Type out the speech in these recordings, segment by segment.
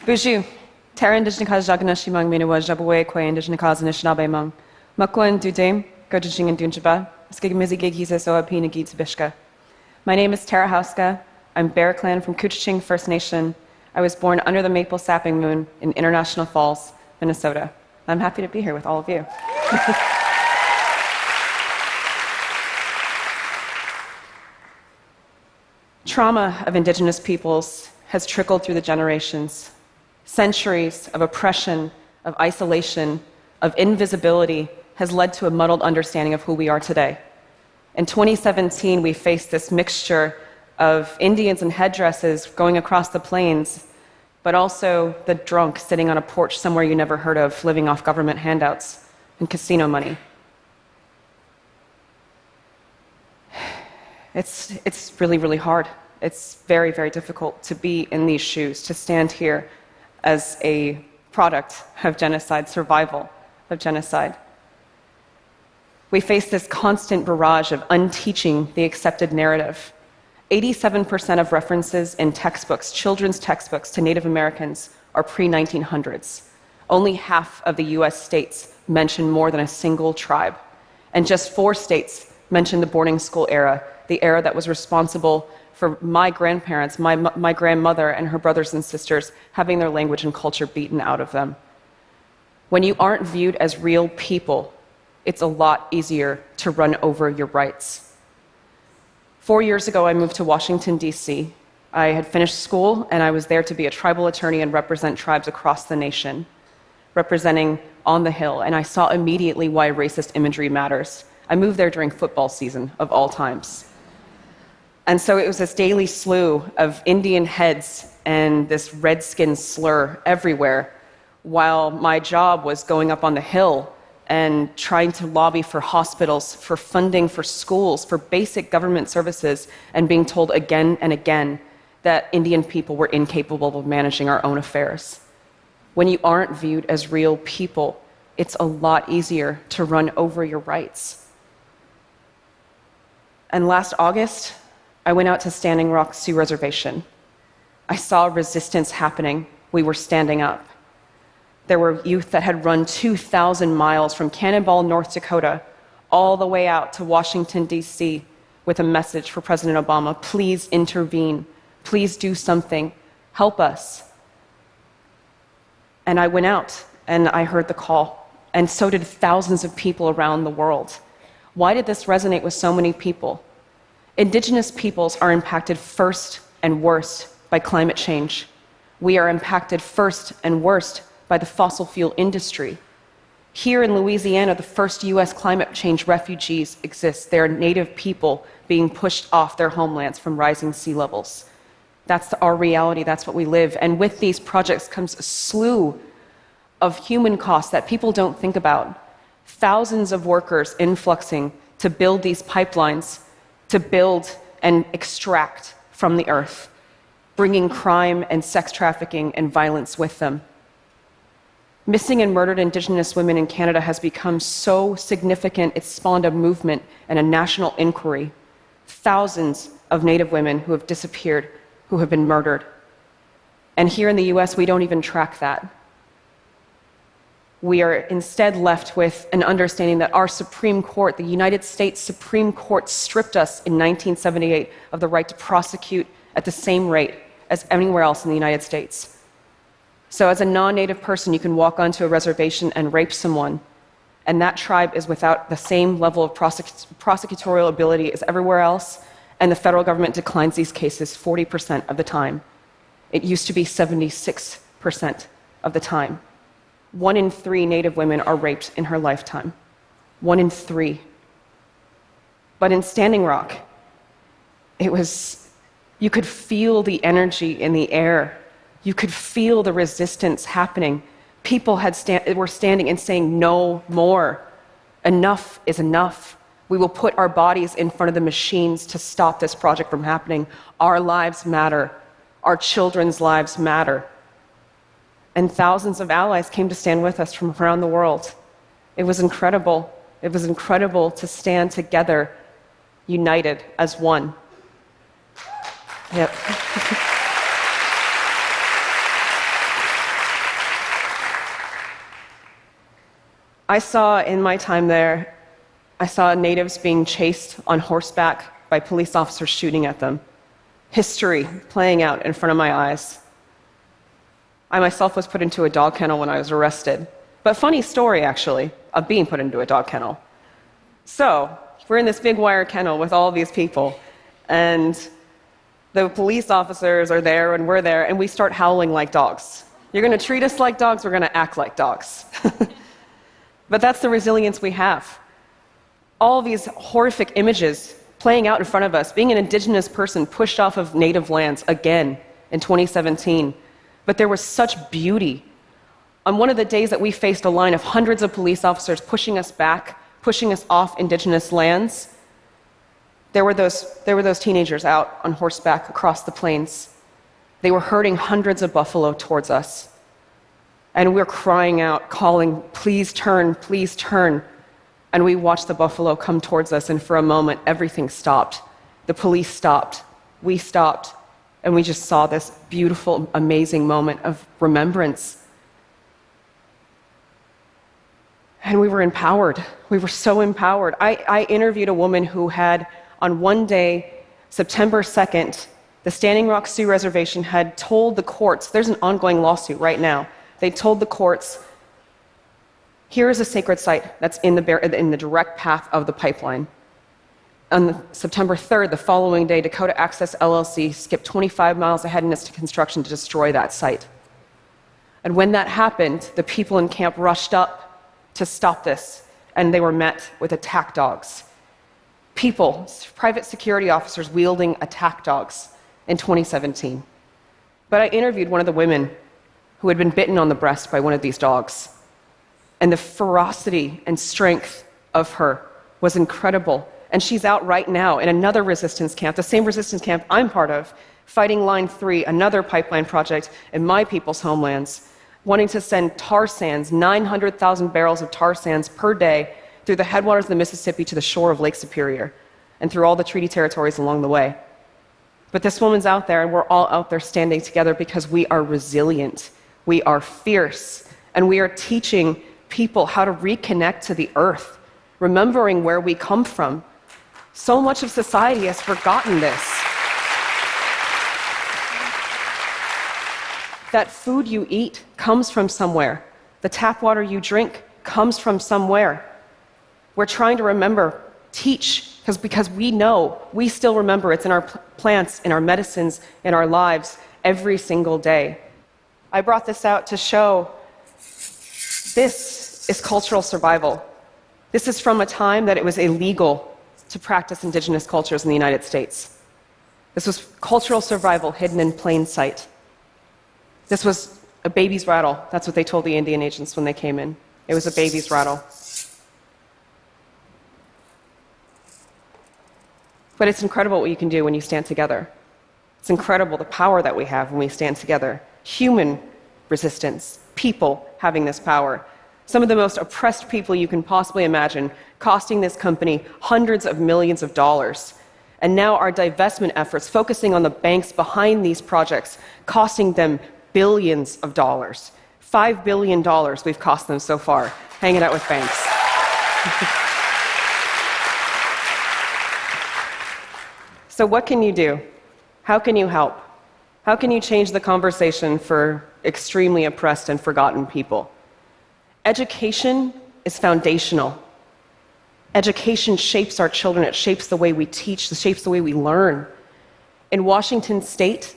Buju, Tara indigenous Jaganashimang Minawa Jabwe Kwe indigenous Anishinaabe Mang. Makwan Dudame, Couchiching and Dunjaba, Skigmizi Gigisa Soa Pina Geets Bishka. My name is Tara Houska. I'm Bear Clan from Couchiching First Nation. I was born under the maple sapping moon in International Falls, Minnesota. I'm happy to be here with all of you. Trauma of indigenous peoples has trickled through the generations. Centuries of oppression, of isolation, of invisibility has led to a muddled understanding of who we are today. In 2017, we faced this mixture of Indians in headdresses going across the plains, but also the drunk sitting on a porch somewhere you never heard of, living off government handouts and casino money. It's really, really hard. It's very, very difficult to be in these shoes, to stand here as a product of genocide, survival of genocide. We face this constant barrage of unteaching the accepted narrative. 87% of references in textbooks, children's textbooks, to Native Americans are pre-1900s. Only half of the US states mention more than a single tribe. And just 4 states mention the boarding school era, the era that was responsible for my grandparents, my grandmother and her brothers and sisters having their language and culture beaten out of them. When you aren't viewed as real people, it's a lot easier to run over your rights. 4 years ago, I moved to Washington, D.C. I had finished school, and I was there to be a tribal attorney and represent tribes across the nation, representing on the Hill, and I saw immediately why racist imagery matters. I moved there during football season, of all times. And so it was this daily slew of Indian heads and this redskin slur everywhere, while my job was going up on the Hill and trying to lobby for hospitals, for funding for schools, for basic government services, and being told again and again that Indian people were incapable of managing our own affairs. When you aren't viewed as real people, it's a lot easier to run over your rights. And last August, I went out to Standing Rock Sioux Reservation. I saw resistance happening. We were standing up. There were youth that had run 2,000 miles from Cannonball, North Dakota, all the way out to Washington, D.C., with a message for President Obama: please intervene, please do something, help us. And I went out and I heard the call, and so did thousands of people around the world. Why did this resonate with so many people? Indigenous peoples are impacted first and worst by climate change. We are impacted first and worst by the fossil fuel industry. Here in Louisiana, the first US climate change refugees exist. They are Native people being pushed off their homelands from rising sea levels. That's our reality, that's what we live. And with these projects comes a slew of human costs that people don't think about. Thousands of workers influxing to build these pipelines, to build and extract from the earth, bringing crime and sex trafficking and violence with them. Missing and murdered Indigenous women in Canada has become so significant, it's spawned a movement and a national inquiry. Thousands of Native women who have disappeared, who have been murdered. And here in the US, we don't even track that. We are instead left with an understanding that our Supreme Court, the United States Supreme Court, stripped us in 1978 of the right to prosecute at the same rate as anywhere else in the United States. So as a non-Native person, you can walk onto a reservation and rape someone, and that tribe is without the same level of prosecutorial ability as everywhere else, and the federal government declines these cases 40% of the time. It used to be 76% of the time. 1 in 3 Native women are raped in her lifetime. 1 in 3. But in Standing Rock, you could feel the energy in the air. You could feel the resistance happening. People were standing and saying, no more. Enough is enough. We will put our bodies in front of the machines to stop this project from happening. Our lives matter. Our children's lives matter. And thousands of allies came to stand with us from around the world. It was incredible. It was incredible to stand together, united as one. Yep. I saw in my time there, I saw natives being chased on horseback by police officers shooting at them. History playing out in front of my eyes. I myself was put into a dog kennel when I was arrested. But funny story, actually, of being put into a dog kennel. So, we're in this big wire kennel with all these people, and the police officers are there, and we're there, and we start howling like dogs. You're going to treat us like dogs, we're going to act like dogs. But that's the resilience we have. All these horrific images playing out in front of us, being an indigenous person pushed off of native lands again in 2017. But there was such beauty. On one of the days that we faced a line of hundreds of police officers pushing us back, pushing us off indigenous lands, there were those teenagers out on horseback across the plains. They were herding hundreds of buffalo towards us. And we're crying out, calling, please turn, please turn. And we watched the buffalo come towards us, and for a moment, everything stopped. The police stopped, we stopped, and we just saw this beautiful, amazing moment of remembrance. And we were empowered. We were so empowered. I interviewed a woman who had, on one day, September 2nd, the Standing Rock Sioux Reservation had told the courts, there's an ongoing lawsuit right now, they told the courts, here is a sacred site that's in the direct path of the pipeline. On September 3rd, the following day, Dakota Access LLC skipped 25 miles ahead in its construction to destroy that site. And when that happened, the people in camp rushed up to stop this, and they were met with attack dogs. People, private security officers wielding attack dogs in 2017. But I interviewed one of the women who had been bitten on the breast by one of these dogs. And the ferocity and strength of her was incredible. And she's out right now in another resistance camp, the same resistance camp I'm part of, fighting Line 3, another pipeline project in my people's homelands, wanting to send tar sands, 900,000 barrels of tar sands per day through the headwaters of the Mississippi to the shore of Lake Superior and through all the treaty territories along the way. But this woman's out there, and we're all out there standing together because we are resilient, we are fierce, and we are teaching people how to reconnect to the earth, remembering where we come from. So much of society has forgotten this. That food you eat comes from somewhere. The tap water you drink comes from somewhere. We're trying to remember, teach, because we know, we still remember it's in our plants, in our medicines, in our lives, every single day. I brought this out to show this is cultural survival. This is from a time that it was illegal to practice indigenous cultures in the United States. This was cultural survival hidden in plain sight. This was a baby's rattle. That's what they told the Indian agents when they came in. It was a baby's rattle. But it's incredible what you can do when you stand together. It's incredible the power that we have when we stand together. Human resistance, people having this power. Some of the most oppressed people you can possibly imagine, costing this company hundreds of millions of dollars. And now our divestment efforts, focusing on the banks behind these projects, costing them billions of dollars. $5 billion we've cost them so far, hanging out with banks. So what can you do? How can you help? How can you change the conversation for extremely oppressed and forgotten people? Education is foundational. Education shapes our children. It shapes the way we teach. It shapes the way we learn. In Washington State,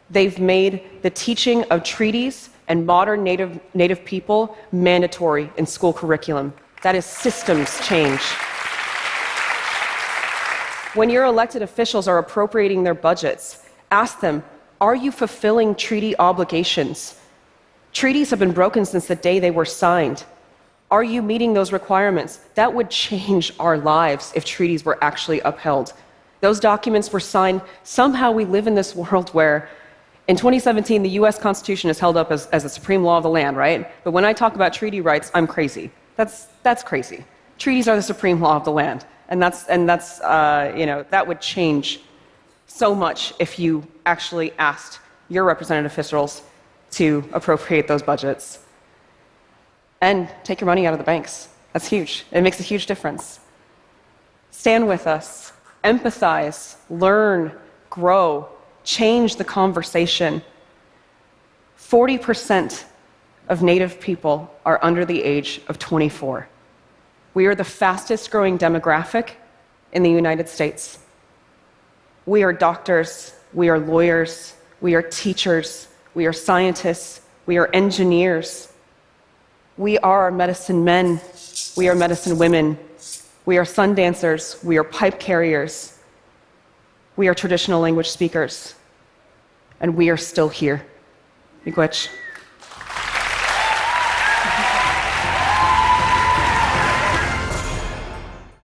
they've made the teaching of treaties and modern Native people mandatory in school curriculum. That is systems change. When your elected officials are appropriating their budgets, ask them, are you fulfilling treaty obligations? Treaties have been broken since the day they were signed. Are you meeting those requirements? That would change our lives if treaties were actually upheld. Those documents were signed. Somehow we live in this world where, in 2017, the US Constitution is held up as the supreme law of the land, right? But when I talk about treaty rights, I'm crazy. That's crazy. Treaties are the supreme law of the land. And that would change so much if you actually asked your representative officials to appropriate those budgets. And take your money out of the banks. That's huge. It makes a huge difference. Stand with us, empathize, learn, grow, change the conversation. 40% of Native people are under the age of 24. We are the fastest growing demographic in the United States. We are doctors, we are lawyers, we are teachers, we are scientists, we are engineers. We are medicine men, we are medicine women, we are sun dancers, we are pipe carriers, we are traditional language speakers, and we are still here. Miigwech.